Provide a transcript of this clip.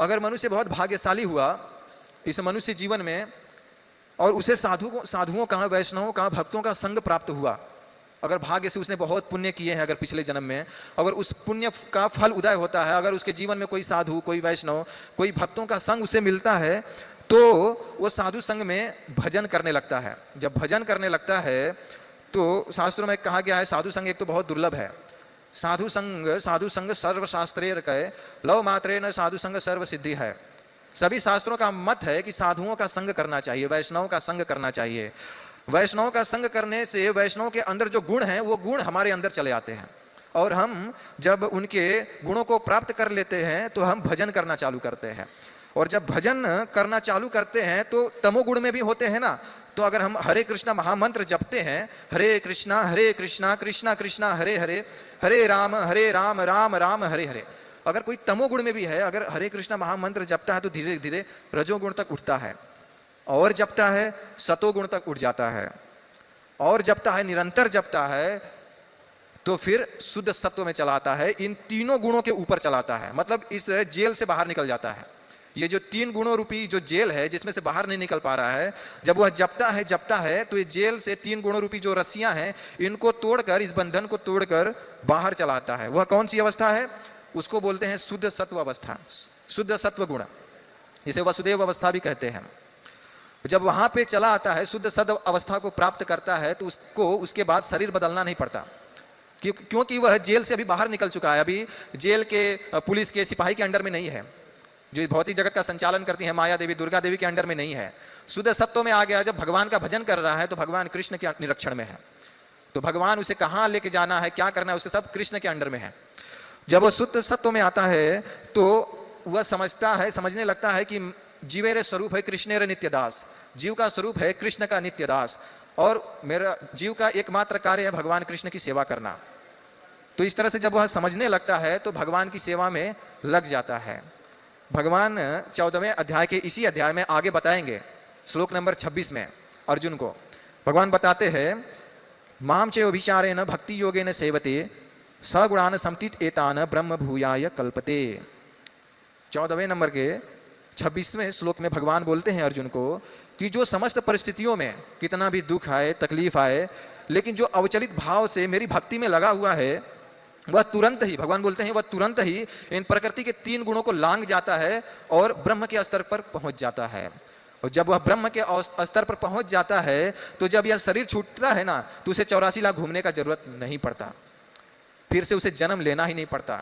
अगर मनुष्य बहुत भाग्यशाली हुआ इस मनुष्य जीवन में और उसे साधुओं का, वैष्णवों का, भक्तों का संग प्राप्त हुआ, अगर भाग्य से उसने बहुत पुण्य किए हैं, अगर पिछले जन्म में, अगर उस पुण्य का फल उदय होता है, अगर उसके जीवन में कोई साधु, कोई वैष्णव, कोई भक्तों का संग उसे मिलता है, तो वो साधु संग में भजन करने लगता है। जब भजन करने लगता है तो शास्त्रों में कहा गया है साधु संग एक तो बहुत दुर्लभ है। साधु संग सर्वशास्त्रेर कहे लव मात्रे न साधु संग सर्व सिद्धि है। सभी शास्त्रों का मत है कि साधुओं का संग करना चाहिए, वैष्णवों का संग करना चाहिए। वैष्णव का संग करने से वैष्णव के अंदर जो गुण हैं वो गुण हमारे अंदर चले आते हैं, और हम जब उनके गुणों को प्राप्त कर लेते हैं तो हम भजन करना चालू करते हैं। और जब भजन करना चालू करते हैं तो तमोगुण में भी होते हैं ना, तो अगर हम हरे कृष्णा महामंत्र जपते हैं, हरे कृष्णा कृष्णा कृष्णा हरे हरे, हरे राम राम राम हरे हरे, अगर कोई तमोगुण में भी है, अगर हरे कृष्णा महामंत्र जपता है तो धीरे धीरे रजोगुण तक उठता है, और जपता है सतोगुण तक उठ जाता है, और जपता है निरंतर जपता है तो फिर शुद्ध सत्व में चलाता है, इन तीनों गुणों के ऊपर चलाता है, मतलब इस जेल से बाहर निकल जाता है। ये जो 3 गुणों रूपी जो जेल है जिसमें से बाहर नहीं निकल पा रहा है, जब वह जपता है तो ये जेल से 3 गुणों रूपी जो रस्सियां हैं इनको तोड़कर, इस बंधन को तोड़कर बाहर चलाता है। वह कौन सी अवस्था है? उसको बोलते हैं शुद्ध सत्व अवस्था, शुद्ध सत्व गुण, इसे वसुदेव अवस्था भी कहते हैं। जब वहां पे चला आता है, शुद्ध सत्व अवस्था को प्राप्त करता है, तो उसको उसके बाद शरीर बदलना नहीं पड़ता, क्योंकि वह जेल से अभी बाहर निकल चुका है। अभी जेल के, पुलिस के, सिपाही के अंडर में नहीं है, जो भौतिक जगत का संचालन करती है माया देवी, दुर्गा देवी के अंडर में नहीं है, शुद्ध सत्व में आ गया। जब भगवान का भजन कर रहा है तो भगवान कृष्ण के निरीक्षण में है, तो भगवान उसे कहाँ लेके जाना है, क्या करना है, उसके सब कृष्ण के अंडर में है। जब वह शुद्ध सत्व में आता है तो वह समझने लगता है कि जीवेरे स्वरूप है कृष्णेरे नित्य दास, जीव का स्वरूप है कृष्ण का नित्य दास, और मेरा जीव का एकमात्र कार्य है भगवान कृष्ण की सेवा करना। तो इस तरह से जब वह समझने लगता है तो भगवान की सेवा में लग जाता है। भगवान 14वें अध्याय के इसी अध्याय में आगे बताएंगे, श्लोक नंबर 26 में अर्जुन को भगवान बताते हैं, माम चे अभिचारेण भक्ति योगेन सेवते सगुणान समतीत एतान ब्रह्म भूयाय कल्पते। 14वें नंबर के 26वें श्लोक में भगवान बोलते हैं अर्जुन को कि जो समस्त परिस्थितियों में कितना भी दुख आए, तकलीफ आए, लेकिन जो अवचलित भाव से मेरी भक्ति में लगा हुआ है, वह तुरंत ही, भगवान बोलते हैं, वह तुरंत ही इन प्रकृति के 3 गुणों को लांघ जाता है और ब्रह्म के स्तर पर पहुंच जाता है। और जब वह ब्रह्म के स्तर पर पहुंच जाता है तो जब यह शरीर छूटता है ना, तो उसे 84 लाख घूमने का जरूरत नहीं पड़ता, फिर से उसे जन्म लेना ही नहीं पड़ता।